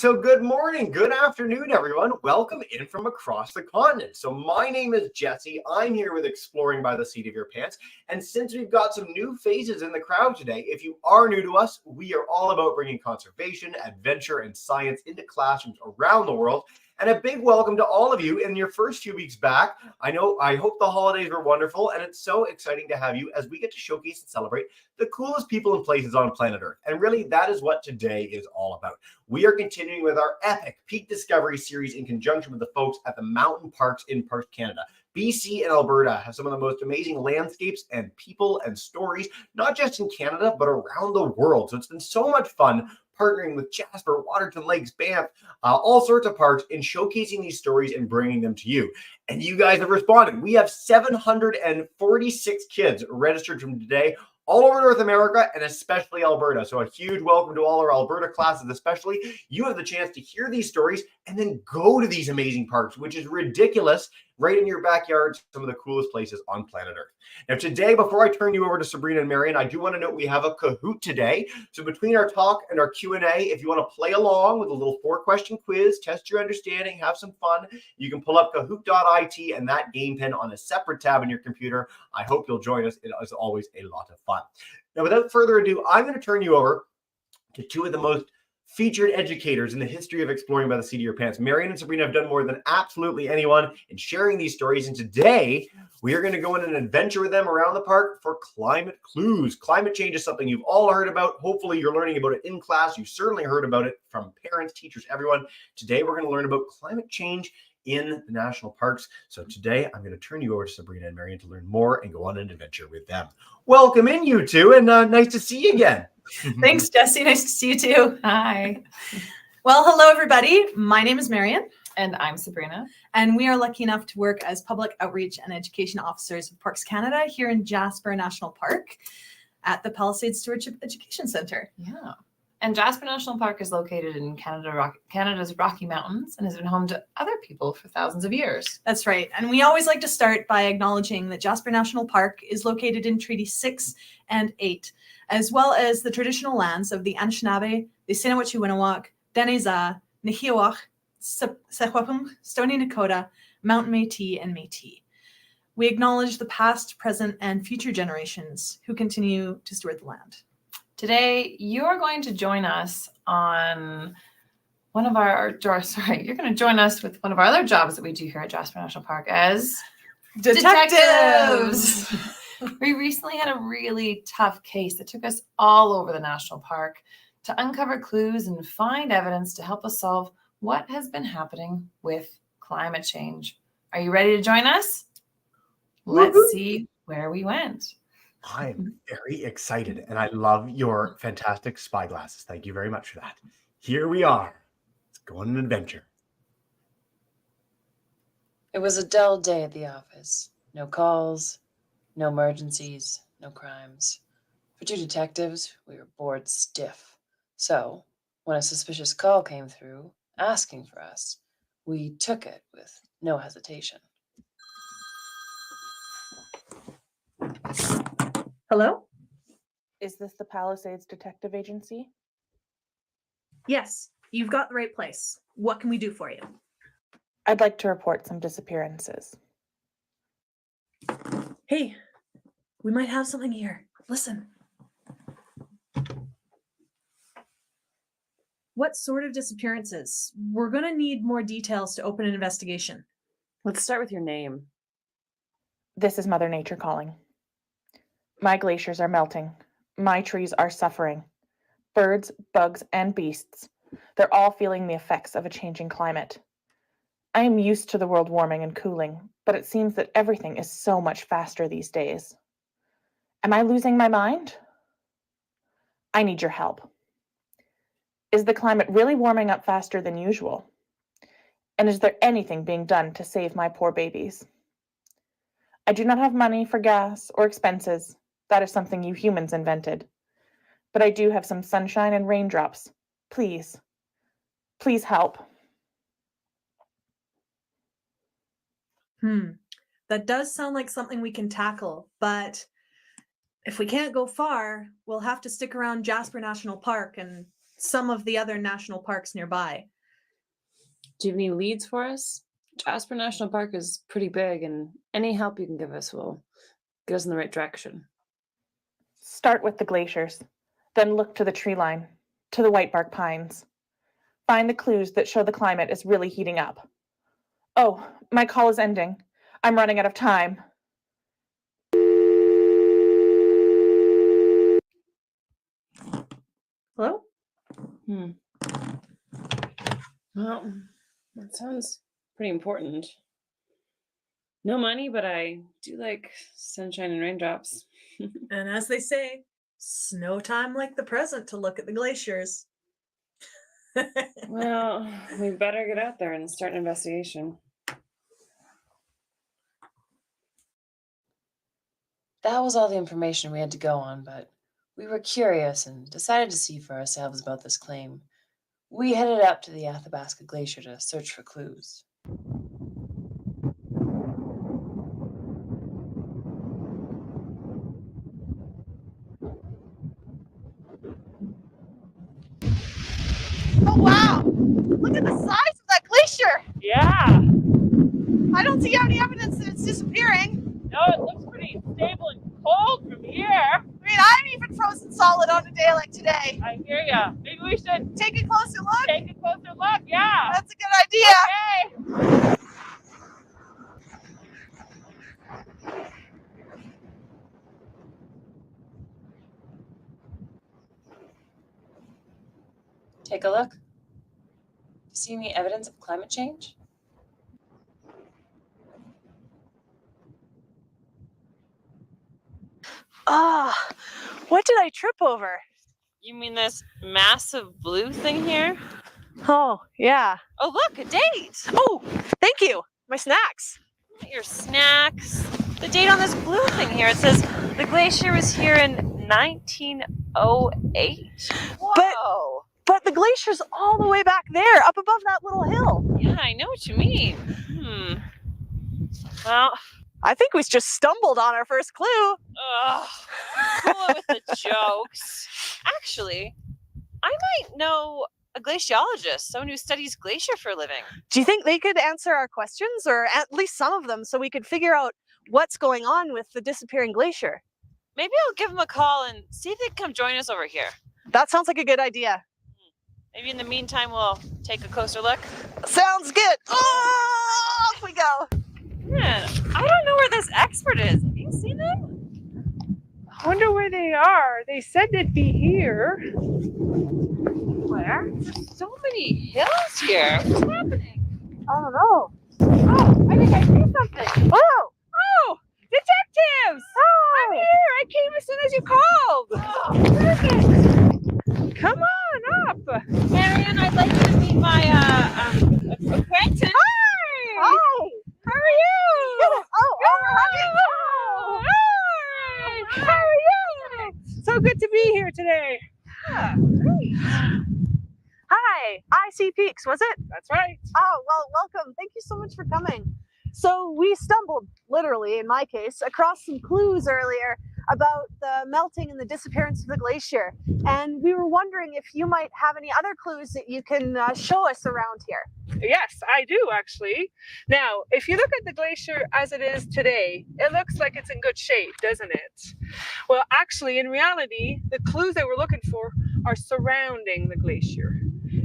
So good morning, good afternoon, everyone. Welcome in from across the continent. So my name is Jesse. I'm here with Exploring by the Seat of Your Pants. And since we've got some new faces in the crowd today, if you are new to us, we are all about bringing conservation, adventure, and science into classrooms around the world. And a big welcome to all of you in your first few weeks back. I hope the holidays were wonderful, and it's so exciting to have you as we get to showcase and celebrate the coolest people and places on planet Earth. And really, that is what today is all about. We are continuing with our epic Peak Discovery series in conjunction with the folks at the mountain parks in Parks Canada. BC and Alberta have some of the most amazing landscapes and people and stories, not just in Canada, but around the world. So it's been so much fun partnering with Jasper, Waterton Lakes, Banff, all sorts of parks in showcasing these stories and bringing them to you. And you guys have responded. We have 746 kids registered from today all over North America and especially Alberta. So a huge welcome to all our Alberta classes, especially. You have the chance to hear these stories and then go to these amazing parks, which is ridiculous, right in your backyard, some of the coolest places on planet Earth. Now today, before I turn you over to Sabrina and Marian, I do want to note we have a Kahoot today. So between our talk and our Q&A, if you want to play along with a little 4-question quiz, test your understanding, have some fun, you can pull up kahoot.it and that game pin on a separate tab on your computer. I hope you'll join us. It is always a lot of fun. Now, without further ado, I'm going to turn you over to two of the most featured educators in the history of Exploring by the Seat of Your Pants. Marian and Sabrina have done more than absolutely anyone in sharing these stories. And today, we are going to go on an adventure with them around the park for climate clues. Climate change is something you've all heard about. Hopefully, you're learning about it in class. You've certainly heard about it from parents, teachers, everyone. Today, we're going to learn about climate change in the national parks. So today, I'm going to turn you over to Sabrina and Marian to learn more and go on an adventure with them. Welcome in, you two, and nice to see you again. Thanks, Jesse. Nice to see you too. Hi. Well, hello, everybody. My name is Marian. And I'm Sabrina. And we are lucky enough to work as public outreach and education officers of Parks Canada here in Jasper National Park at the Palisades Stewardship Education Centre. Yeah. And Jasper National Park is located in Canada's Rocky Mountains and has been home to other people for thousands of years. That's right. And we always like to start by acknowledging that Jasper National Park is located in Treaty 6 and 8, as well as the traditional lands of the Anishinaabe, the Tsleil-Waututh, Denizah, Nehiyawak, Secwepemc, Stoney Nakoda, Mountain Métis, and Métis. We acknowledge the past, present, and future generations who continue to steward the land. Today, you are going to join us on you're going to join us with one of our other jobs that we do here at Jasper National Park as detectives. We recently had a really tough case that took us all over the national park to uncover clues and find evidence to help us solve what has been happening with climate change. Are you ready to join us? Let's see where we went. I'm very excited, and I love your fantastic spy glasses. Thank you very much for that. Here we are. Let's go on an adventure. It was a dull day at the office. No calls, no emergencies, no crimes. For two detectives, we were bored stiff. So, when a suspicious call came through asking for us, we took it with no hesitation. Hello? Is this the Palisades Detective Agency? Yes, you've got the right place. What can we do for you? I'd like to report some disappearances. Hey, we might have something here. Listen. What sort of disappearances? We're going to need more details to open an investigation. Let's start with your name. This is Mother Nature calling. My glaciers are melting. My trees are suffering. Birds, bugs, and beasts. They're all feeling the effects of a changing climate. I am used to the world warming and cooling, but it seems that everything is so much faster these days. Am I losing my mind? I need your help. Is the climate really warming up faster than usual? And is there anything being done to save my poor babies? I do not have money for gas or expenses. That is something you humans invented. But I do have some sunshine and raindrops. Please, please help. That does sound like something we can tackle, but if we can't go far, we'll have to stick around Jasper National Park and some of the other national parks nearby. Do you have any leads for us? Jasper National Park is pretty big, and any help you can give us will get us in the right direction. Start with the glaciers, then look to the tree line, to the whitebark pines. Find the clues that show the climate is really heating up. Oh, my call is ending. I'm running out of time. Hello? Well, that sounds pretty important. No money, but I do like sunshine and raindrops. And as they say, snow time like the present to look at the glaciers. Well, we better get out there and start an investigation. That was all the information we had to go on, but we were curious and decided to see for ourselves about this claim. We headed up to the Athabasca Glacier to search for clues. Oh, wow! Look at the size of that glacier! Yeah. I don't see any evidence that it's disappearing. No, it looks pretty stable and cold from here. I mean, I'm even frozen solid on a day like today. I hear ya. Maybe we should Take a closer look. take a closer look. Yeah. That's a good idea. Okay. Take a look. See any evidence of climate change? What did I trip over? You mean this massive blue thing here? Oh, yeah. Oh, look, a date! Oh, thank you. My snacks. Your snacks. The date on this blue thing here, it says the glacier was here in 1908. Whoa! But the glacier's all the way back there, up above that little hill. Yeah, I know what you mean. Well, I think we just stumbled on our first clue. ugh. Cool it with the jokes. Actually, I might know a glaciologist, someone who studies glacier for a living. Do you think they could answer our questions, or at least some of them, so we could figure out what's going on with the disappearing glacier? Maybe I'll give them a call and see if they can come join us over here. That sounds like a good idea. Maybe in the meantime, we'll take a closer look. Sounds good. Oh, off we go. Man, I don't know where this expert is. Have you seen them? I wonder where they are. They said they'd be here. Where? There's so many hills here. What's happening? I don't know. Oh, I think I see something. Oh, Oh, detectives! I'm here. I came as soon as you called. Oh, perfect. Come on up. Marian, I'd like you to meet my acquaintance. hi. How are you? Oh, Hi. How are you? So good to be here today. Hi, IC Peaks, was it? That's right. Oh, well, welcome. Thank you so much for coming. So we stumbled, literally in my case, across some clues earlier about the melting and the disappearance of the glacier. And we were wondering if you might have any other clues that you can show us around here. Yes, I do actually. Now, if you look at the glacier as it is today, it looks like it's in good shape, doesn't it? Well, actually, in reality, the clues that we're looking for are surrounding the glacier.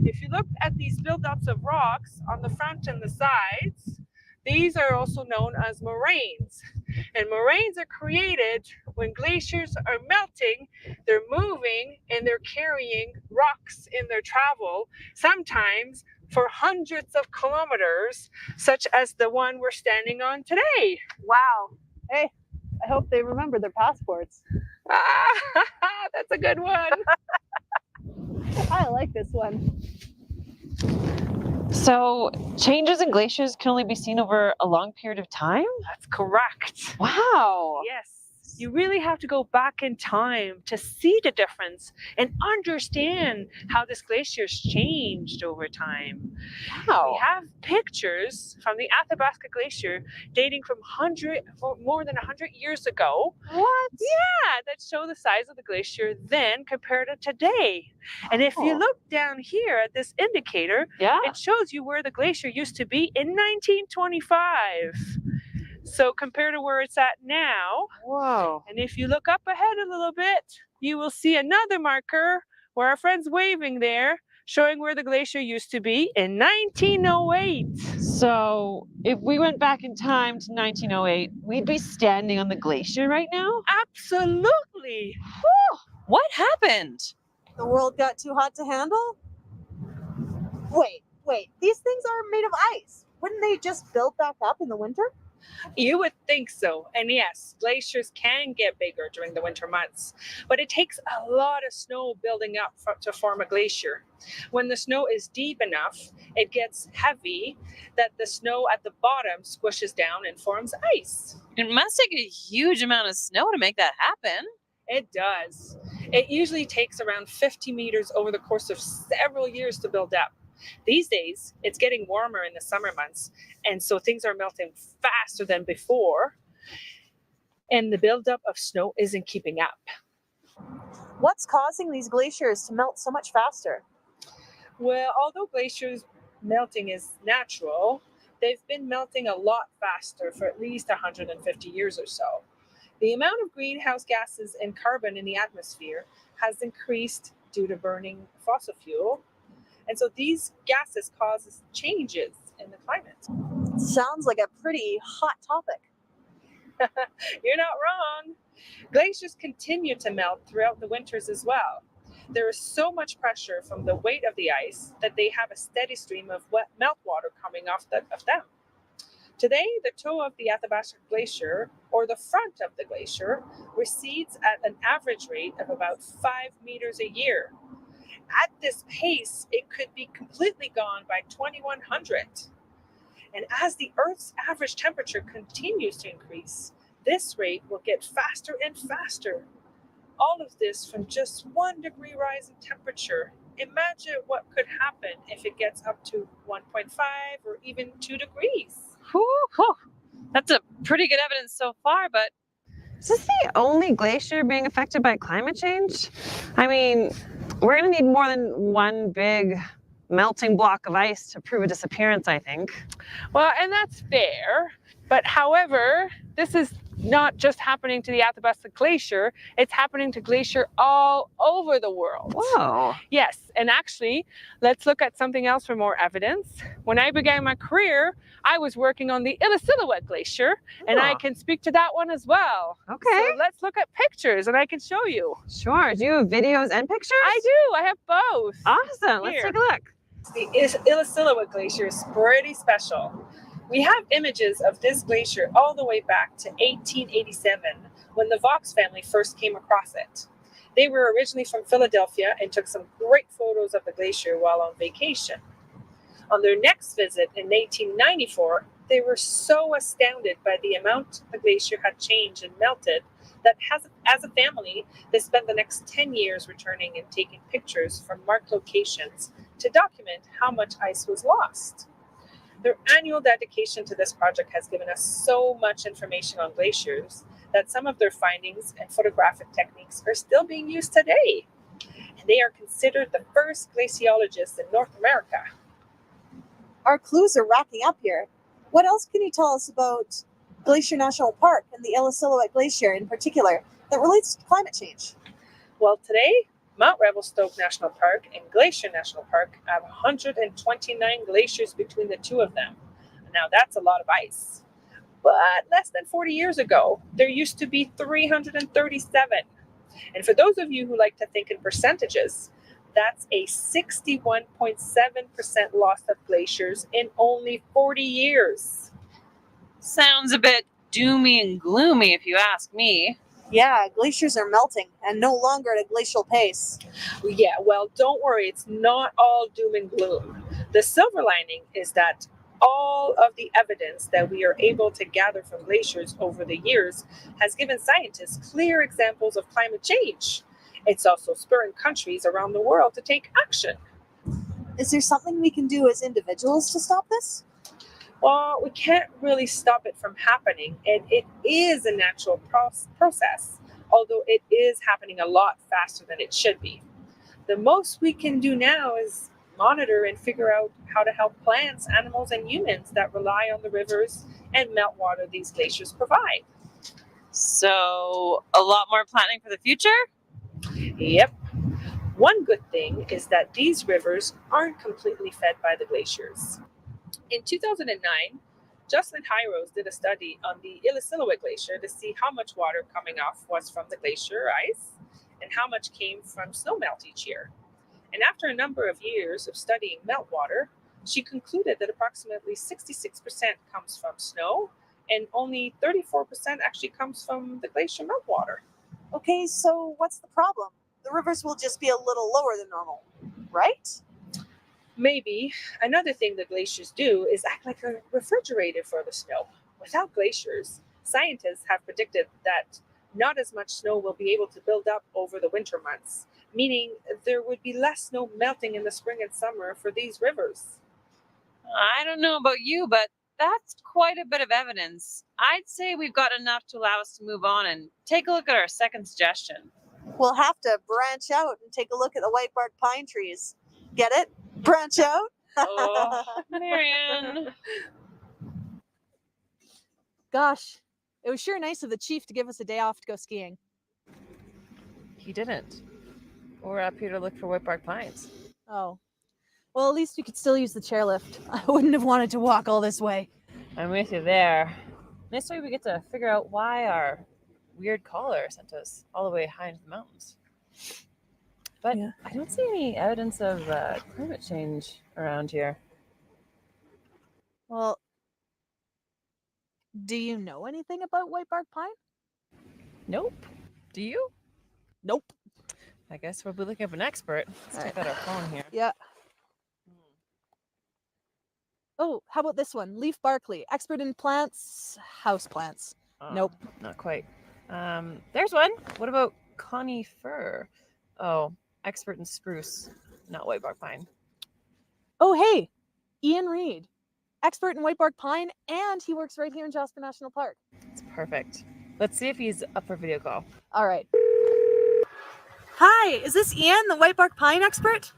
If you look at these buildups of rocks on the front and the sides, these are also known as moraines. And moraines are created when glaciers are melting, they're moving and they're carrying rocks in their travel, sometimes for hundreds of kilometers, such as the one we're standing on today. Wow. Hey, I hope they remember their passports. That's a good one. I like this one. So, changes in glaciers can only be seen over a long period of time? That's correct. Wow. Yes. You really have to go back in time to see the difference and understand how this glacier's changed over time. Wow. We have pictures from the Athabasca Glacier dating from more than 100 years ago. What? Yeah, that show the size of the glacier then compared to today. And if you Oh. look down here at this indicator, Yeah. it shows you where the glacier used to be in 1925. So compared to where it's at now, Whoa. and if you look up ahead a little bit, you will see another marker where our friend's waving there, showing where the glacier used to be in 1908. So if we went back in time to 1908, we'd be standing on the glacier right now? Absolutely. What happened? The world got too hot to handle? Wait, these things are made of ice. Wouldn't they just build back up in the winter? You would think so. And yes, glaciers can get bigger during the winter months, but it takes a lot of snow building up to form a glacier. When the snow is deep enough, it gets heavy that the snow at the bottom squishes down and forms ice. It must take a huge amount of snow to make that happen. It does. It usually takes around 50 meters over the course of several years to build up. These days, it's getting warmer in the summer months, and so things are melting faster than before, and the buildup of snow isn't keeping up. What's causing these glaciers to melt so much faster? Well, although glaciers melting is natural, they've been melting a lot faster for at least 150 years or so. The amount of greenhouse gases and carbon in the atmosphere has increased due to burning fossil fuel. And so these gases cause changes in the climate. Sounds like a pretty hot topic. You're not wrong. Glaciers continue to melt throughout the winters as well. There is so much pressure from the weight of the ice that they have a steady stream of wet meltwater coming off of them. Today, the toe of the Athabasca Glacier, or the front of the glacier, recedes at an average rate of about 5 meters a year. At this pace, it could be completely gone by 2100. And as the Earth's average temperature continues to increase, this rate will get faster and faster. All of this from just 1 degree rise in temperature. Imagine what could happen if it gets up to 1.5 or even 2 degrees. Whew. That's a pretty good evidence so far, but is this the only glacier being affected by climate change? I mean, we're going to need more than one big melting block of ice to prove a disappearance, I think. Well, and that's fair. But however, this is not just happening to the Athabasca Glacier, it's happening to glacier all over the world. Whoa. Yes, and actually, let's look at something else for more evidence. When I began my career, I was working on the Illecillewaet Glacier, and I can speak to that one as well. Okay. So let's look at pictures, and I can show you. Sure. Do you have videos and pictures? I do. I have both. Awesome. Let's Here. take a look. The Illecillewaet Glacier is pretty special. We have images of this glacier all the way back to 1887, when the Vaux family first came across it. They were originally from Philadelphia and took some great photos of the glacier while on vacation. On their next visit in 1894, they were so astounded by the amount the glacier had changed and melted that as a family, they spent the next 10 years returning and taking pictures from marked locations to document how much ice was lost. Their annual dedication to this project has given us so much information on glaciers that some of their findings and photographic techniques are still being used today. And they are considered the first glaciologists in North America. Our clues are racking up here. What else can you tell us about Glacier National Park and the Illecillewaet Glacier in particular that relates to climate change? Well, today, Mount Revelstoke National Park and Glacier National Park have 129 glaciers between the two of them. Now, that's a lot of ice. But less than 40 years ago, there used to be 337. And for those of you who like to think in percentages, that's a 61.7% loss of glaciers in only 40 years. Sounds a bit doomy and gloomy if you ask me. Yeah, glaciers are melting and no longer at a glacial pace. Yeah, well, don't worry. It's not all doom and gloom. The silver lining is that All of the evidence that we are able to gather from glaciers over the years has given scientists clear examples of climate change. It's also spurring countries around the world to take action. Is there something we can do as individuals to stop this? Well, we can't really stop it from happening, and it is a natural process, although it is happening a lot faster than it should be. The most we can do now is monitor and figure out how to help plants, animals, and humans that rely on the rivers and meltwater these glaciers provide. So, a lot more planning for the future? Yep. One good thing is that these rivers aren't completely fed by the glaciers. In 2009, Jocelyn Hyros did a study on the Illecillewaet Glacier to see how much water coming off was from the glacier ice and how much came from snowmelt each year. And after a number of years of studying meltwater, she concluded that approximately 66% comes from snow and only 34% actually comes from the glacier meltwater. Okay, so what's the problem? The rivers will just be a little lower than normal, right? Maybe. Another thing that glaciers do is act like a refrigerator for the snow. Without glaciers, scientists have predicted that not as much snow will be able to build up over the winter months, meaning there would be less snow melting in the spring and summer for these rivers. I don't know about you, but that's quite a bit of evidence. I'd say we've got enough to allow us to move on and take a look at our second suggestion. We'll have to branch out and take a look at the white bark pine trees. Get it? Branch out? Oh, Marian. Gosh, it was sure nice of the chief to give us a day off to go skiing. He didn't. We're up here to look for white bark pines. Oh. Well, at least we could still use the chairlift. I wouldn't have wanted to walk all this way. I'm with you there. Next week we get to figure out why our weird caller sent us all the way high into the mountains. But Yeah. I don't see any evidence of climate change around here. Well, do you know anything about white bark pine? Nope. Do you? Nope. I guess we'll be looking up an expert. Let's check out our phone here. Yeah. Oh, how about this one? Leaf Barkley, expert in plants, house plants. Nope. Not quite. There's one. What about Connie Fir? Oh, expert in spruce, not white bark pine. Oh, hey, Ian Reed, expert in white bark pine, and he works right here in Jasper National Park. It's perfect. Let's see if he's up for a video call. All right. Hi, is this Ian, the white bark pine expert?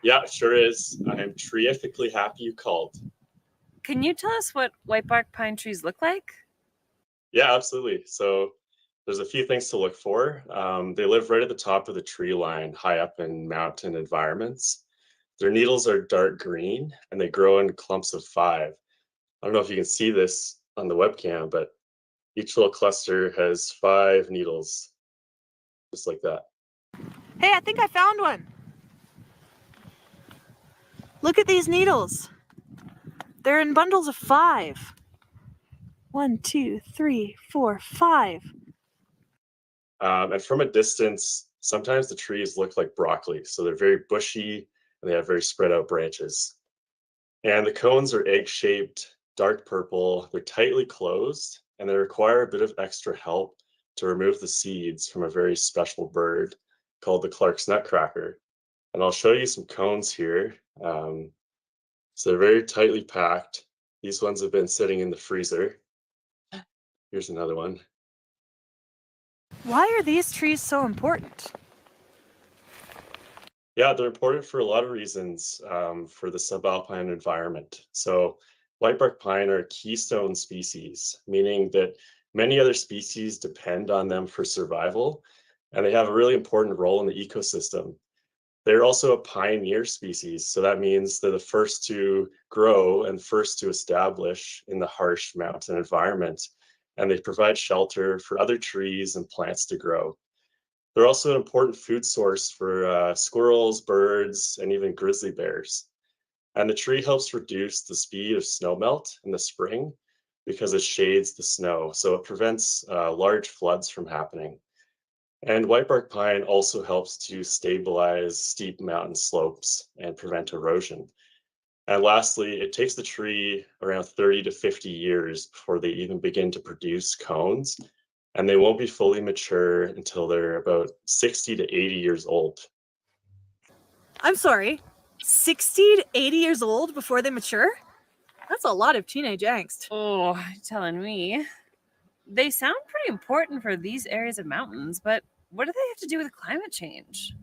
Yeah, it sure is. I'm terrifically happy you called. Can you tell us what white bark pine trees look like? Yeah, absolutely. So there's a few things to look for. They live right at the top of the tree line, high up in mountain environments. Their needles are dark green and they grow in clumps of 5. I don't know if you can see this on the webcam, but each little cluster has 5 needles, just like that. Hey, I think I found one. Look at these needles. They're in bundles of 5. 1, 2, 3, 4, 5. And from a distance, sometimes the trees look like broccoli. So they're very bushy and they have very spread out branches. And the cones are egg-shaped, dark purple. They're tightly closed and they require a bit of extra help to remove the seeds from a very special bird called the Clark's nutcracker. And I'll show you some cones here. So they're very tightly packed. These ones have been sitting in the freezer. Here's another one. Why are these trees so important? Yeah, they're important for a lot of reasons for the subalpine environment. So whitebark pine are a keystone species, meaning that many other species depend on them for survival, and they have a really important role in the ecosystem. They're also a pioneer species, so that means they're the first to grow and first to establish in the harsh mountain environment, and they provide shelter for other trees and plants to grow. They're also an important food source for squirrels, birds, and even grizzly bears. And the tree helps reduce the speed of snowmelt in the spring because it shades the snow, so it prevents large floods from happening. And whitebark pine also helps to stabilize steep mountain slopes and prevent erosion. And lastly, it takes the tree around 30 to 50 years before they even begin to produce cones, and they won't be fully mature until they're about 60 to 80 years old. I'm sorry, 60 to 80 years old before they mature? That's a lot of teenage angst. Oh, telling me. They sound pretty important for these areas of mountains, but what do they have to do with climate change?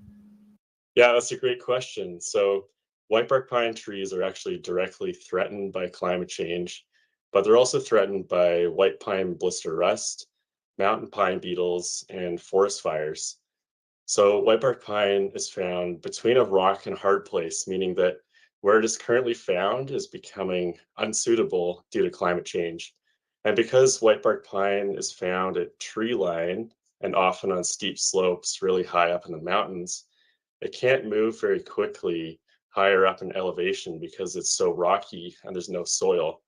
Yeah, that's a great question. So, whitebark pine trees are actually directly threatened by climate change, but they're also threatened by white pine blister rust, mountain pine beetles, and forest fires. So, whitebark pine is found between a rock and hard place, meaning that where it is currently found is becoming unsuitable due to climate change. And because whitebark pine is found at tree line and often on steep slopes really high up in the mountains, it can't move very quickly higher up in elevation because it's so rocky and there's no soil.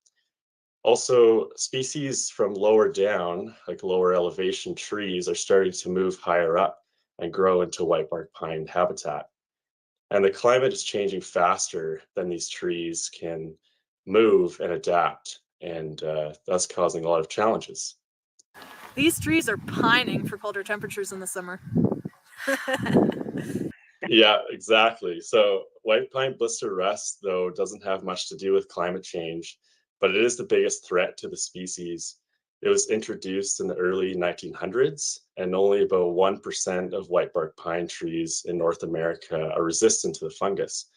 Also, species from lower down, like lower elevation trees, are starting to move higher up and grow into whitebark pine habitat. And the climate is changing faster than these trees can move and adapt, and that's causing a lot of challenges. These trees are pining for colder temperatures in the summer. Yeah, exactly. So white pine blister rust, though, doesn't have much to do with climate change, but it is the biggest threat to the species. It was introduced in the early 1900s, and only about 1% of whitebark pine trees in North America are resistant to the fungus.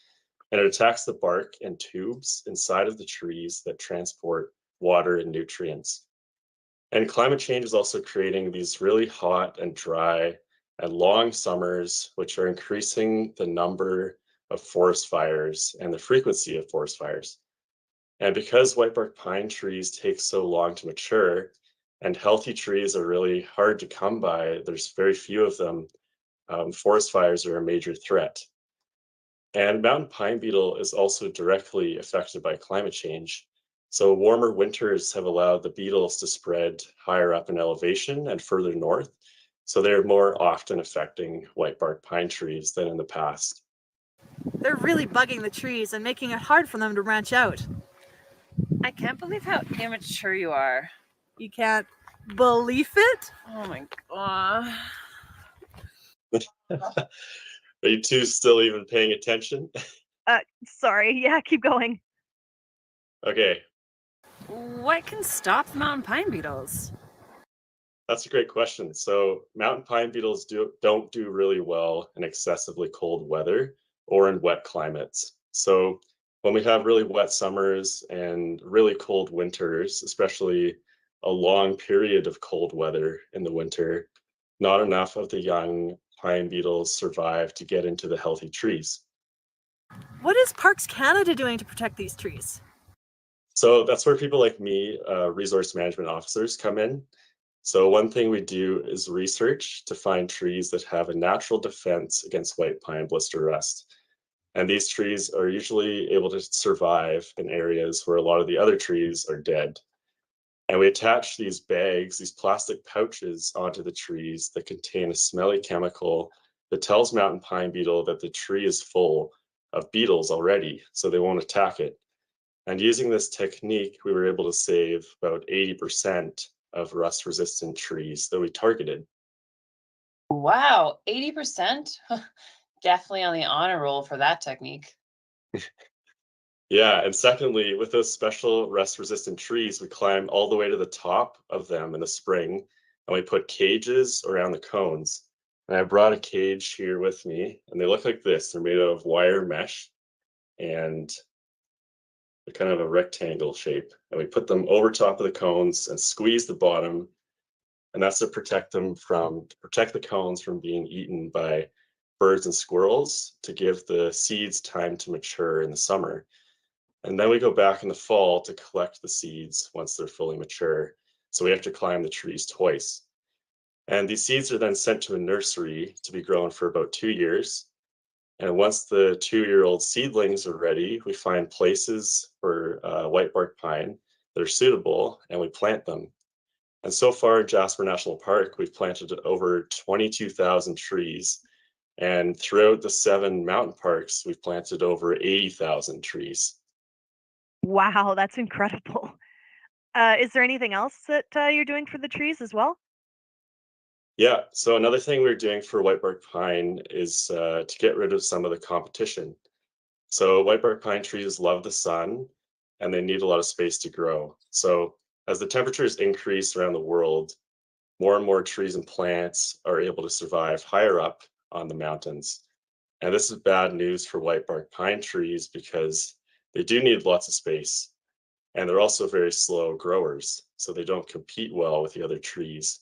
And it attacks the bark and tubes inside of the trees that transport water and nutrients. And climate change is also creating these really hot and dry and long summers, which are increasing the number of forest fires and the frequency of forest fires. And because whitebark pine trees take so long to mature, and healthy trees are really hard to come by, there's very few of them, forest fires are a major threat. And mountain pine beetle is also directly affected by climate change. So warmer winters have allowed the beetles to spread higher up in elevation and further north. So they're more often affecting whitebark pine trees than in the past. They're really bugging the trees and making it hard for them to branch out. I can't believe how immature you are. You can't believe it? Oh my god. Are you two still even paying attention? Sorry. Yeah, keep going. Okay, What can stop the mountain pine beetles? that's a great question. So mountain pine beetles don't do really well in excessively cold weather or in wet climates. So when we have really wet summers and really cold winters, especially a long period of cold weather in the winter, not enough of the young pine beetles survive to get into the healthy trees. What is Parks Canada doing to protect these trees? So that's where people like me, resource management officers, come in. So one thing we do is research to find trees that have a natural defense against white pine blister rust. And these trees are usually able to survive in areas where a lot of the other trees are dead. And we attach these bags, these plastic pouches onto the trees that contain a smelly chemical that tells mountain pine beetle that the tree is full of beetles already, so they won't attack it. And using this technique, we were able to save about 80% of rust-resistant trees that we targeted. Wow, 80%? Definitely on the honor roll for that technique. Yeah, and secondly, with those special rust-resistant trees, we climb all the way to the top of them in the spring, and we put cages around the cones. And I brought a cage here with me, and they look like this. They're made out of wire mesh, and they're kind of a rectangle shape. And we put them over top of the cones and squeeze the bottom, and that's to protect the cones from being eaten by birds and squirrels, to give the seeds time to mature in the summer. And then we go back in the fall to collect the seeds once they're fully mature. So we have to climb the trees twice. And these seeds are then sent to a nursery to be grown for about 2 years. And once the 2-year-old seedlings are ready, we find places for whitebark pine that are suitable, and we plant them. And so far in Jasper National Park, we've planted over 22,000 trees. And throughout the 7 mountain parks, we've planted over 80,000 trees. Wow, that's incredible. Is there anything else that you're doing for the trees as well? Yeah, so another thing we're doing for whitebark pine is to get rid of some of the competition. So whitebark pine trees love the sun and they need a lot of space to grow. So as the temperatures increase around the world, more and more trees and plants are able to survive higher up on the mountains. And this is bad news for whitebark pine trees because they do need lots of space and they're also very slow growers. So they don't compete well with the other trees.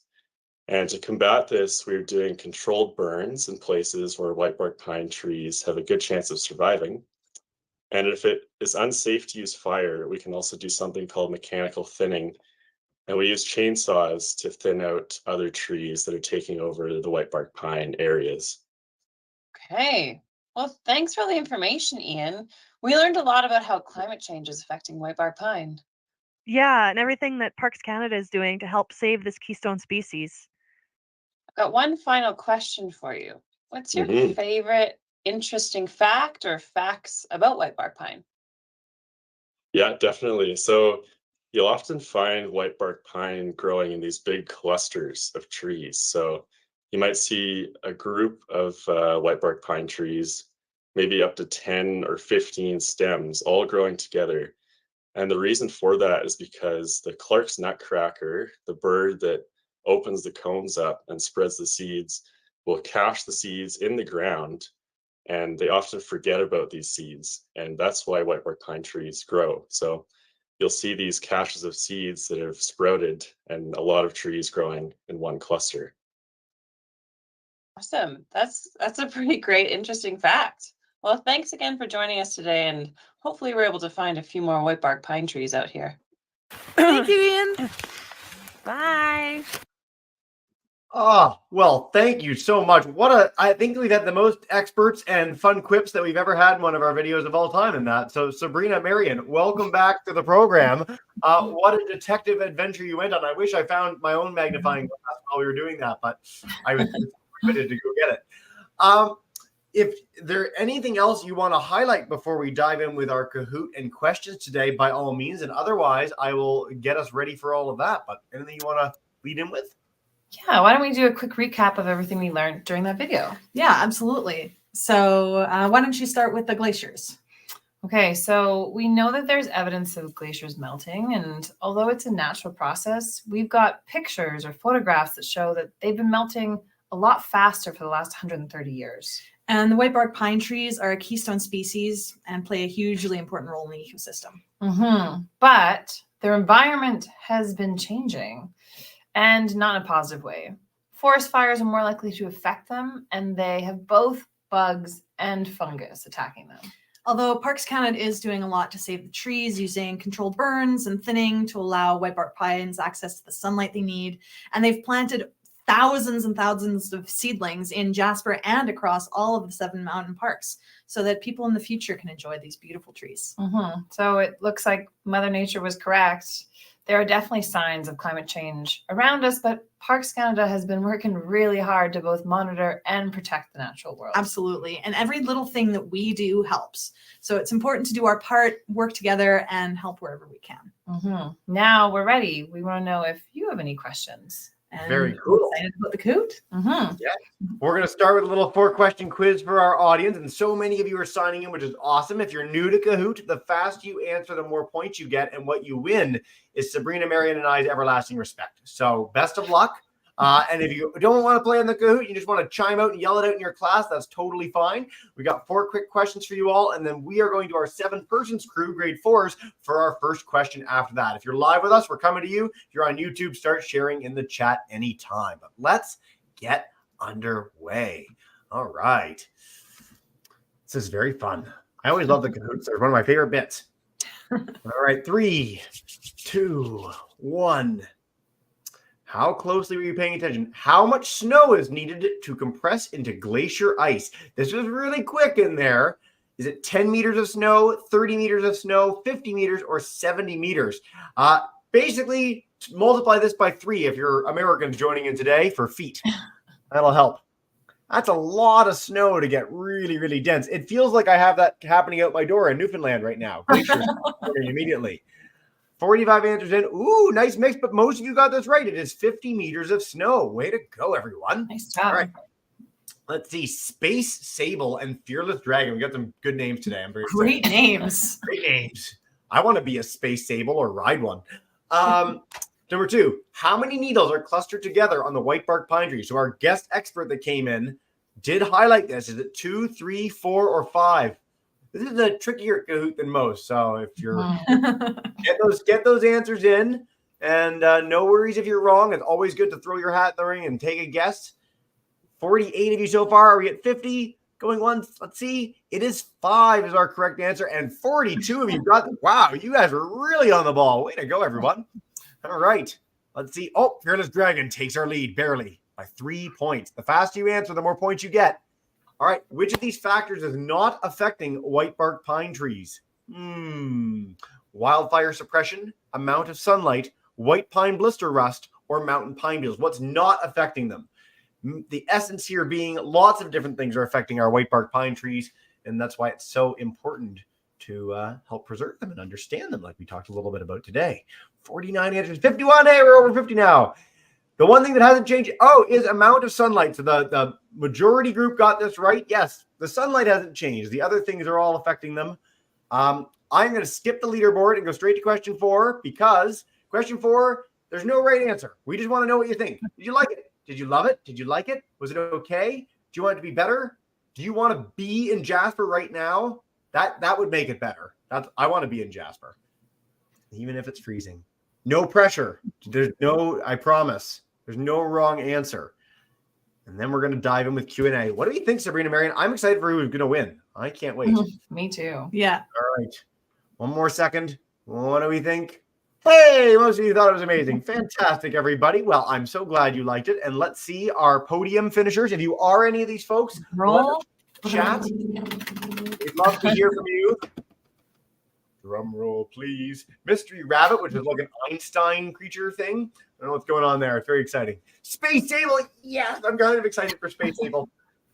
And to combat this, we're doing controlled burns in places where whitebark pine trees have a good chance of surviving. And if it is unsafe to use fire, we can also do something called mechanical thinning. And we use chainsaws to thin out other trees that are taking over the whitebark pine areas. Okay. Well, thanks for the information, Ian. We learned a lot about how climate change is affecting whitebark pine. Yeah, and everything that Parks Canada is doing to help save this keystone species. I've got one final question for you. What's your Mhm. favorite interesting fact or facts about whitebark pine? Yeah, definitely. So you'll often find whitebark pine growing in these big clusters of trees. So you might see a group of whitebark pine trees, maybe up to 10 or 15 stems, all growing together. And the reason for that is because the Clark's nutcracker, the bird that opens the cones up and spreads the seeds, will cache the seeds in the ground, and they often forget about these seeds. And that's why whitebark pine trees grow. So you'll see these caches of seeds that have sprouted and a lot of trees growing in one cluster. Awesome. That's a pretty great, interesting fact. Well, thanks again for joining us today, and hopefully we're able to find a few more whitebark pine trees out here. Thank you, Ian. Bye. Oh, well, thank you so much. I think we've had the most experts and fun quips that we've ever had in one of our videos of all time in that. So Sabrina, Marian, welcome back to the program. What a detective adventure you went on. I wish I found my own magnifying glass while we were doing that, but I was committed to go get it. If there anything else you want to highlight before we dive in with our Kahoot and questions today, by all means, and otherwise I will get us ready for all of that. But anything you want to lead in with? Yeah, why don't we do a quick recap of everything we learned during that video? Yeah, absolutely. So why don't you start with the glaciers? Okay, so we know that there's evidence of glaciers melting, and although it's a natural process, we've got pictures or photographs that show that they've been melting a lot faster for the last 130 years. And the whitebark pine trees are a keystone species and play a hugely important role in the ecosystem. But their environment has been changing, and not in a positive way. Forest fires are more likely to affect them, and they have both bugs and fungus attacking them. Although Parks Canada is doing a lot to save the trees using controlled burns and thinning to allow whitebark pines access to the sunlight they need. And they've planted thousands and thousands of seedlings in Jasper and across all of the 7 mountain parks so that people in the future can enjoy these beautiful trees. So it looks like Mother Nature was correct. There are definitely signs of climate change around us, but Parks Canada has been working really hard to both monitor and protect the natural world. Absolutely. And every little thing that we do helps. So it's important to do our part, work together, and help wherever we can. Now we're ready. We want to know if you have any questions. And Very cool. Excited about the Kahoot? Yeah. We're going to start with a little 4-question quiz for our audience. And so many of you are signing in, which is awesome. If you're new to Kahoot, the faster you answer, the more points you get. And what you win is Sabrina, Marian, and I's everlasting respect. So best of luck. And if you don't want to play on the Kahoot, you just want to chime out and yell it out in your class, that's totally fine. We got 4 quick questions for you all, and then we are going to our 7-persons crew, grade 4s, for our first question after that. If you're live with us, we're coming to you. If you're on YouTube, start sharing in the chat anytime. But let's get underway. All right. This is very fun. I always love the Kahoots. They're one of my favorite bits. All right, 3, 2, 1. How closely were you paying attention? How much snow is needed to compress into glacier ice? This was really quick in there. Is it 10 meters of snow, 30 meters of snow, 50 meters, or 70 meters? Basically, multiply this by 3 if you're Americans joining in today for feet. That'll help. That's a lot of snow to get really, really dense. It feels like I have that happening out my door in Newfoundland right now. Glaciers forming immediately. 45 answers in. Ooh, nice mix, but most of you got this right. It is 50 meters of snow. Way to go, everyone. Nice job. All right. Let's see. Space Sable and Fearless Dragon. We got some good names today. I'm very excited. Great names. Great names. I want to be a Space Sable or ride one. Number 2, how many needles are clustered together on the white bark pine tree? So our guest expert that came in did highlight this. Is it 2, 3, 4, or 5? This is a trickier Kahoot than most. So if you're get those answers in, and no worries if you're wrong. It's always good to throw your hat in the ring and take a guess. 48 of you so far. Are we at 50? Going once. Let's see. It is 5 is our correct answer, and 42 of you got. Wow, you guys were really on the ball. Way to go, everyone. All right. Let's see. Oh, Fearless Dragon takes our lead barely by 3 points. The faster you answer, the more points you get. All right. Which of these factors is not affecting white bark pine trees? Wildfire suppression, amount of sunlight, white pine blister rust, or mountain pine beetles. What's not affecting them? The essence here being lots of different things are affecting our white bark pine trees, and that's why it's so important to help preserve them and understand them, like we talked a little bit about today. 49 answers, 51. Hey, we're over 50 now. The one thing that hasn't changed, is amount of sunlight. So the majority group got this right. Yes, the sunlight hasn't changed. The other things are all affecting them. I'm going to skip the leaderboard and go straight to question 4, because question 4, there's no right answer. We just want to know what you think. Did you like it? Did you love it? Did you like it? Was it okay? Do you want it to be better? Do you want to be in Jasper right now? That would make it better. I want to be in Jasper, even if it's freezing. No pressure. I promise. There's no wrong answer. And then we're going to dive in with Q&A. What do you think, Sabrina, Marian? I'm excited for who's going to win. I can't wait. Me too. Yeah. All right. One more second. What do we think? Hey, most of you thought it was amazing. Fantastic, everybody. Well, I'm so glad you liked it. And let's see our podium finishers. If you are any of these folks, Roll. Chat. We'd love to hear from you. Drum roll, please. Mystery Rabbit, which is like an Einstein creature thing. I don't know what's going on there. It's very exciting. Space Sable. Yes, I'm kind of excited for Space Sable.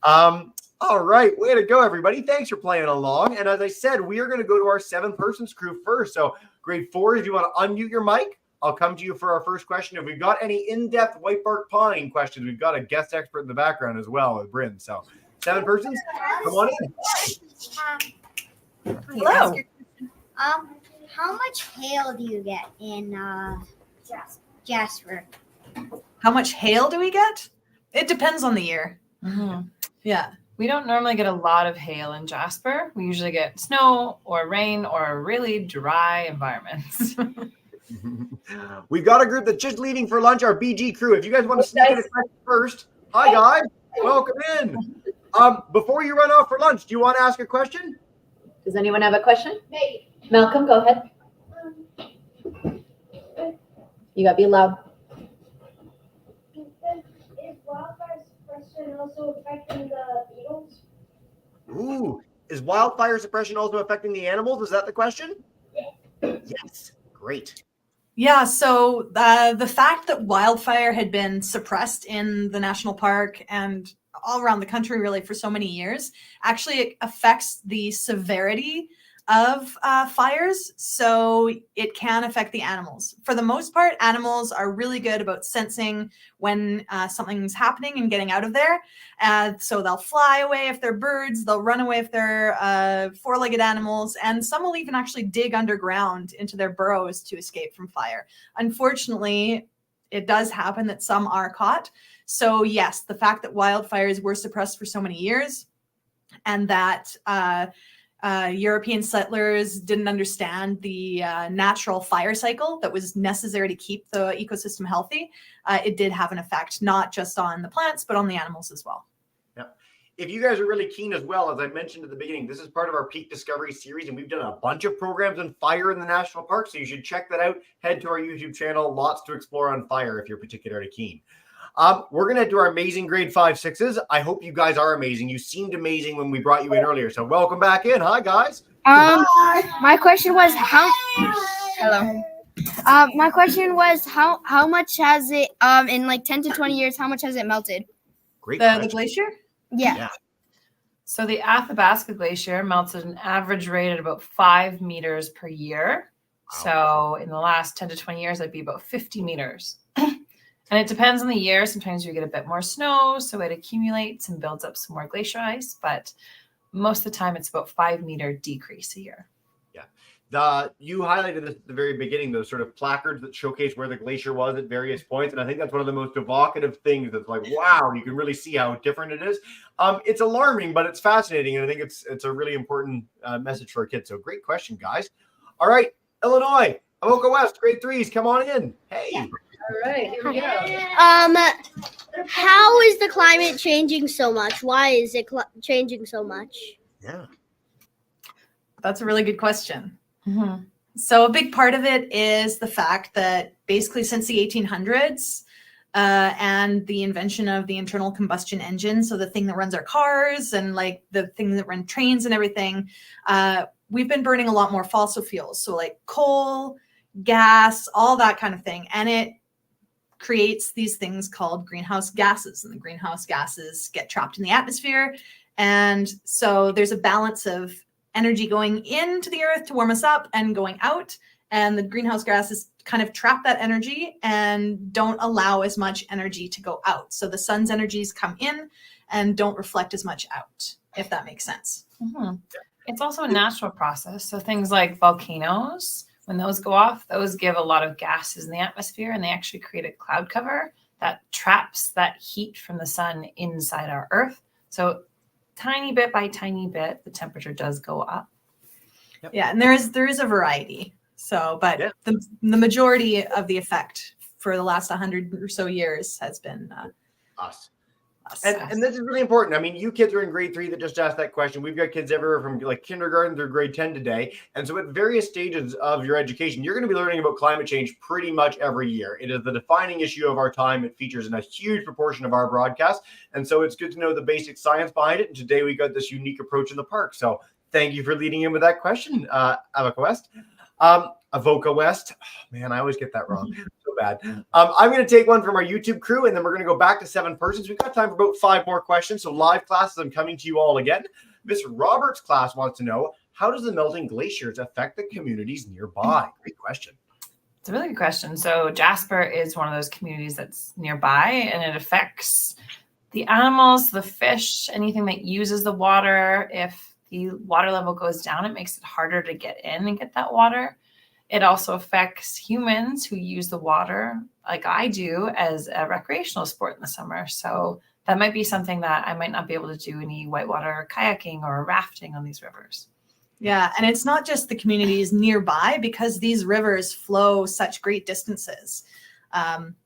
All right. Way to go, everybody. Thanks for playing along. And as I said, we are going to go to our 7-persons crew first. So grade 4, if you want to unmute your mic, I'll come to you for our first question. If we've got any in-depth white bark pine questions, we've got a guest expert in the background as well with Bryn. So 7 persons, come on in. Hello. How much hail do you get in Jasper? How much hail do we get? It depends on the year. Mm-hmm. Yeah. We don't normally get a lot of hail in Jasper. We usually get snow or rain or really dry environments. We've got a group that's just leaving for lunch, our BG crew. If you guys want to sneak in a question first, hi guys, welcome in. Before you run off for lunch, do you want to ask a question? Does anyone have a question? Malcolm, go ahead. You got to be loud. Is wildfire suppression also affecting the beetles? Ooh, is wildfire suppression also affecting the animals? Is that the question? Yes. Great. Yeah, so the fact that wildfire had been suppressed in the national park and all around the country really for so many years actually affects the severity of fires, so it can affect the animals. For the most part, animals are really good about sensing when something's happening and getting out of there. So they'll fly away if they're birds, they'll run away if they're four-legged animals, and some will even actually dig underground into their burrows to escape from fire. Unfortunately, it does happen that some are caught. So yes, the fact that wildfires were suppressed for so many years and that European settlers didn't understand the natural fire cycle that was necessary to keep the ecosystem healthy, it did have an effect, not just on the plants, but on the animals as well. Yeah. If you guys are really keen as well, as I mentioned at the beginning, this is part of our Peak Discovery series, and we've done a bunch of programs on fire in the national park, so you should check that out. Head to our YouTube channel. Lots to explore on fire if you're particularly keen. We're going to do our amazing grade 5-6s. I hope you guys are amazing. You seemed amazing when we brought you in earlier. So welcome back in. Hi, guys. My question was hello. My question was how much has it in like 10 to 20 years, how much has it melted? Great. The glacier? Yeah. So the Athabasca Glacier melts at an average rate at about 5 meters per year. So in the last 10 to 20 years, that'd be about 50 meters. And it depends on the year. Sometimes you get a bit more snow, so it accumulates and builds up some more glacier ice. But most of the time, it's about 5 meter decrease a year. You highlighted this at the very beginning, those sort of placards that showcase where the glacier was at various points. And I think that's one of the most evocative things that's like, wow, you can really see how different it is. It's alarming, but it's fascinating. And I think it's a really important message for our kids. So great question, guys. All right, Illinois, Avoca West, grade 3s, come on in. Hey. All right, here we go. How is the climate changing so much? Why is it changing so much? Yeah. That's a really good question. Mm-hmm. So a big part of it is the fact that basically since the 1800s and the invention of the internal combustion engine, so the thing that runs our cars and like the thing that run trains and everything, we've been burning a lot more fossil fuels. So like coal, gas, all that kind of thing. And it creates these things called greenhouse gases, and the greenhouse gases get trapped in the atmosphere. And so there's a balance of energy going into the earth to warm us up and going out, and the greenhouse gases kind of trap that energy and don't allow as much energy to go out. So the sun's energies come in and don't reflect as much out, if that makes sense. Mm-hmm. It's also a natural process. So things like volcanoes, when those go off, those give a lot of gases in the atmosphere, and they actually create a cloud cover that traps that heat from the sun inside our earth. So tiny bit by tiny bit, the temperature does go up. Yep. Yeah, and there is a variety. So, but the majority of the effect for the last 100 or so years has been us. And this is really important. I mean, you kids are in grade 3 that just asked that question. We've got kids everywhere from like kindergarten through grade 10 today. And so at various stages of your education, you're going to be learning about climate change pretty much every year. It is the defining issue of our time. It features in a huge proportion of our broadcast. And so it's good to know the basic science behind it. And today we got this unique approach in the park. So thank you for leading in with that question, Avoca West. Avoca West. Oh, man, I always get that wrong. So bad. I'm going to take one from our YouTube crew, and then we're going to go back to 7 persons. We've got time for about 5 more questions. So live classes, I'm coming to you all again. Miss Roberts' class wants to know, how does the melting glaciers affect the communities nearby? Great question. It's a really good question. So Jasper is one of those communities that's nearby, and it affects the animals, the fish, anything that uses the water. If the water level goes down, it makes it harder to get in and get that water. It also affects humans who use the water, like I do, as a recreational sport in the summer. So that might be something that I might not be able to do any whitewater kayaking or rafting on these rivers. Yeah, and it's not just the communities nearby, because these rivers flow such great distances.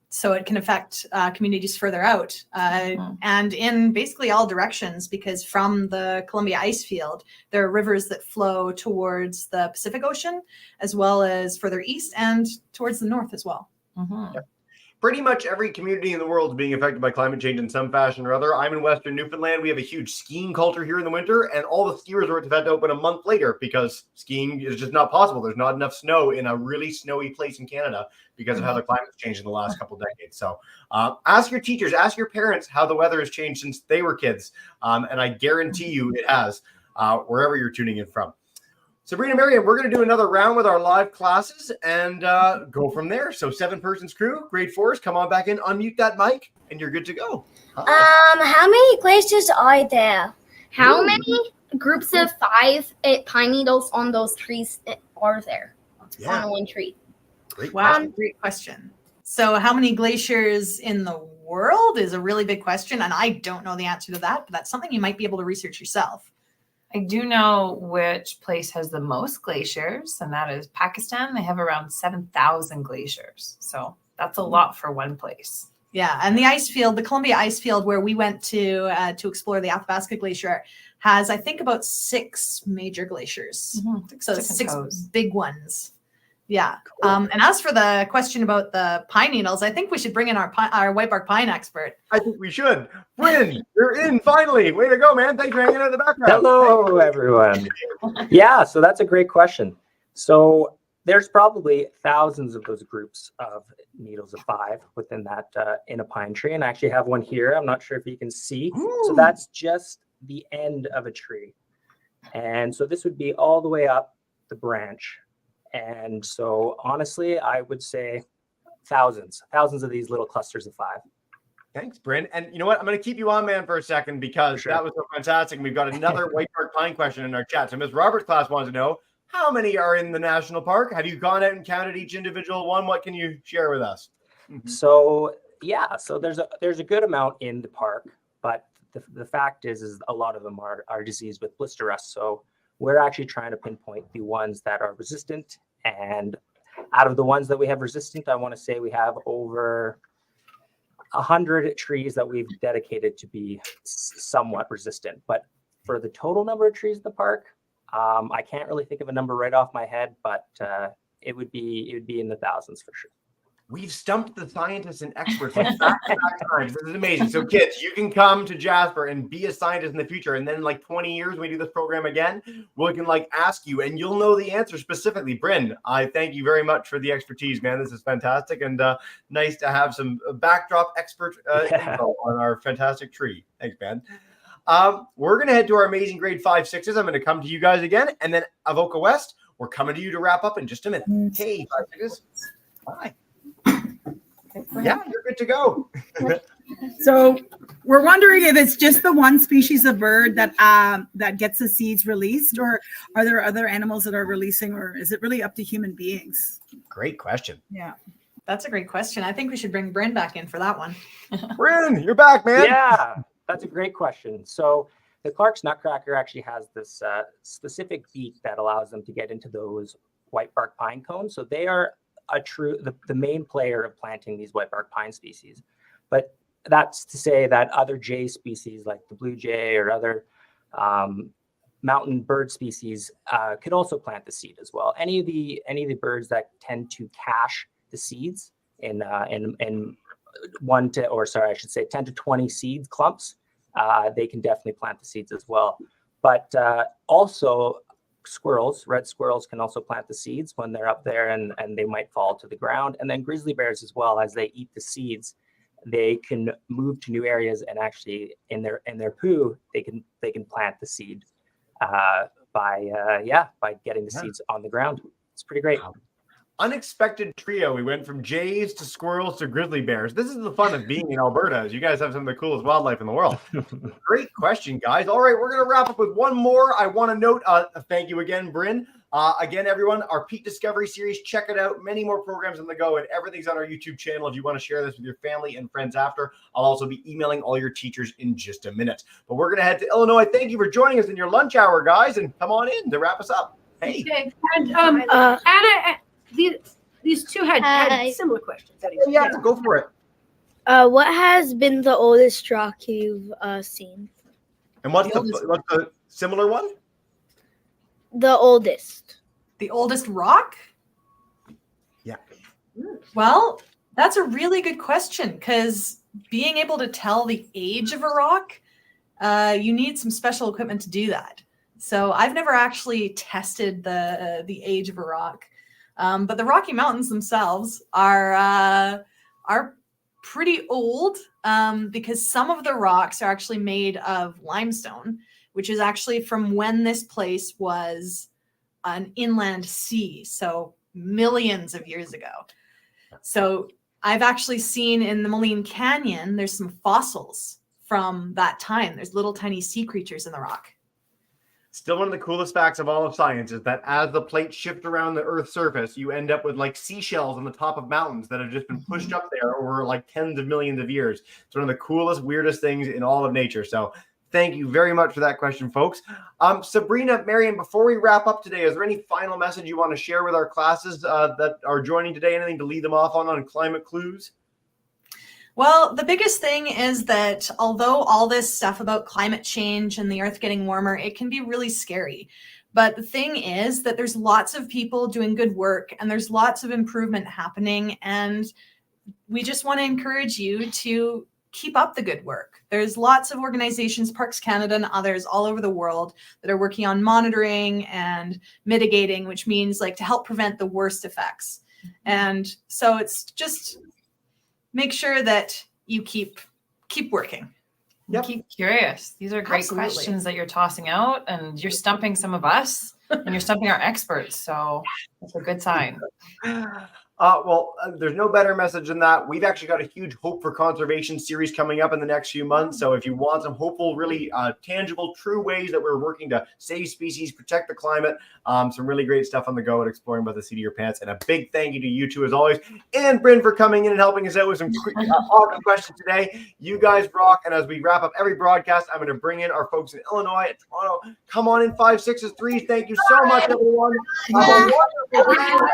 So it can affect communities further out and in basically all directions, because from the Columbia ice field, there are rivers that flow towards the Pacific Ocean, as well as further east and towards the north as well. Mm-hmm. Yep. Pretty much every community in the world is being affected by climate change in some fashion or other. I'm in Western Newfoundland. We have a huge skiing culture here in the winter, and all the ski resorts have had to open a month later because skiing is just not possible. There's not enough snow in a really snowy place in Canada because of how the climate's changed in the last couple of decades. So ask your teachers, ask your parents how the weather has changed since they were kids. And I guarantee you it has, wherever you're tuning in from. Sabrina, Marian, we're going to do another round with our live classes and go from there. So 7 persons crew, grade 4s, come on back in, unmute that mic, and you're good to go. How many glaciers are there? How many groups of 5 pine needles on those trees are there on one tree? Great Great question. So how many glaciers in the world is a really big question, and I don't know the answer to that, but that's something you might be able to research yourself. I do know which place has the most glaciers, and that is Pakistan. They have around 7,000 glaciers. So that's a lot for one place. Yeah, and the ice field, the Columbia ice field where we went to explore the Athabasca Glacier, has, I think, about 6 major glaciers. Mm-hmm. So 6 big ones. Yeah. Cool. And as for the question about the pine needles, I think we should bring in our whitebark pine expert. I think we should. Bryn, you're in finally. Way to go, man. Thanks for hanging out in the background. Hello, everyone. Yeah, so that's a great question. So there's probably thousands of those groups of needles of 5 within that in a pine tree. And I actually have one here. I'm not sure if you can see. Ooh. So that's just the end of a tree. And so this would be all the way up the branch. And so honestly, I would say thousands of these little clusters of 5. Thanks, Bryn. And you know what? I'm going to keep you on, man, for a second because that was so fantastic. And we've got another white bark pine question in our chat. So Ms. Roberts' class wants to know, how many are in the national park? Have you gone out and counted each individual one? What can you share with us? So yeah, so there's a good amount in the park, but the fact is a lot of them are diseased with blister rust. So we're actually trying to pinpoint the ones that are resistant. And out of the ones that we have resistant, I want to say we have over 100 trees that we've dedicated to be somewhat resistant. But for the total number of trees in the park, I can't really think of a number right off my head, but it would be in the thousands for sure. We've stumped the scientists and experts like back-to-back times. This is amazing. So kids, you can come to Jasper and be a scientist in the future. And then in like 20 years, when we do this program again, we can like ask you and you'll know the answer specifically. Bryn, I thank you very much for the expertise, man. This is fantastic. And nice to have some backdrop expert info on our fantastic tree. Thanks, man. We're going to head to our amazing grade 5-6s. I'm going to come to you guys again. And then Avoca West, we're coming to you to wrap up in just a minute. Hey, 5-6s. Bye. Yeah, you're good to go. So we're wondering if it's just the one species of bird that gets the seeds released, or are there other animals that are releasing, or is it really up to human beings? Great question. Yeah. That's a great question. I think we should bring Bryn back in for that one. Bryn, you're back, man. Yeah, that's a great question. So the Clark's nutcracker actually has this specific beak that allows them to get into those white bark pine cones. So they are the main player of planting these white bark pine species. But that's to say that other jay species like the blue jay or other mountain bird species could also plant the seed as well. Any of the birds that tend to cache the seeds in 10 to 20 seed clumps, they can definitely plant the seeds as well. But also red squirrels can also plant the seeds when they're up there, and they might fall to the ground. And then grizzly bears as well, as they eat the seeds, they can move to new areas, and actually in their poo, they can plant the seed by getting the seeds on the ground. It's pretty great. Unexpected trio. We went from jays to squirrels to grizzly bears. This is the fun of being in Alberta. You guys have some of the coolest wildlife in the world. Great question, guys. All right, we're going to wrap up with one more. I want to note, thank you again, Bryn. Again, everyone, our Peak Discovery series, check it out. Many more programs on the go, and everything's on our YouTube channel if you want to share this with your family and friends after. I'll also be emailing all your teachers in just a minute. But we're going to head to Illinois. Thank you for joining us in your lunch hour, guys, and come on in to wrap us up. Hey. Okay. And Anna, these two had similar questions. Yeah, go for it. What has been the oldest rock you've seen? And what's the similar one? The oldest. The oldest rock? Yeah. Well, that's a really good question, because being able to tell the age of a rock, you need some special equipment to do that. So I've never actually tested the age of a rock. But the Rocky Mountains themselves are pretty old, because some of the rocks are actually made of limestone, which is actually from when this place was an inland sea, so millions of years ago. So I've actually seen in the Moline Canyon, there's some fossils from that time. There's little tiny sea creatures in the rock. Still one of the coolest facts of all of science is that as the plates shift around the Earth's surface, you end up with like seashells on the top of mountains that have just been pushed up there over like tens of millions of years. It's one of the coolest, weirdest things in all of nature. So thank you very much for that question, folks. Sabrina, Marian, before we wrap up today, is there any final message you want to share with our classes that are joining today? Anything to lead them off on climate clues? Well, the biggest thing is that although all this stuff about climate change and the earth getting warmer, it can be really scary. But the thing is that there's lots of people doing good work, and there's lots of improvement happening. And we just want to encourage you to keep up the good work. There's lots of organizations, Parks Canada and others all over the world that are working on monitoring and mitigating, which means like to help prevent the worst effects. And so it's just make sure that you keep working. Yep. Keep curious. These are great Absolutely. questions that you're tossing out, and you're stumping some of us and you're stumping our experts. So that's a good sign. There's no better message than that. We've actually got a huge Hope for Conservation series coming up in the next few months. So if you want some hopeful, really tangible, true ways that we're working to save species, protect the climate, some really great stuff on the go at Exploring by the Seat of Your Pants. And a big thank you to you two as always, and Bryn for coming in and helping us out with some awesome questions today. You guys rock. And as we wrap up every broadcast, I'm going to bring in our folks in Illinois and Toronto. Come on in 5, 6s, 3s. Thank you so much, everyone. Have a wonderful day.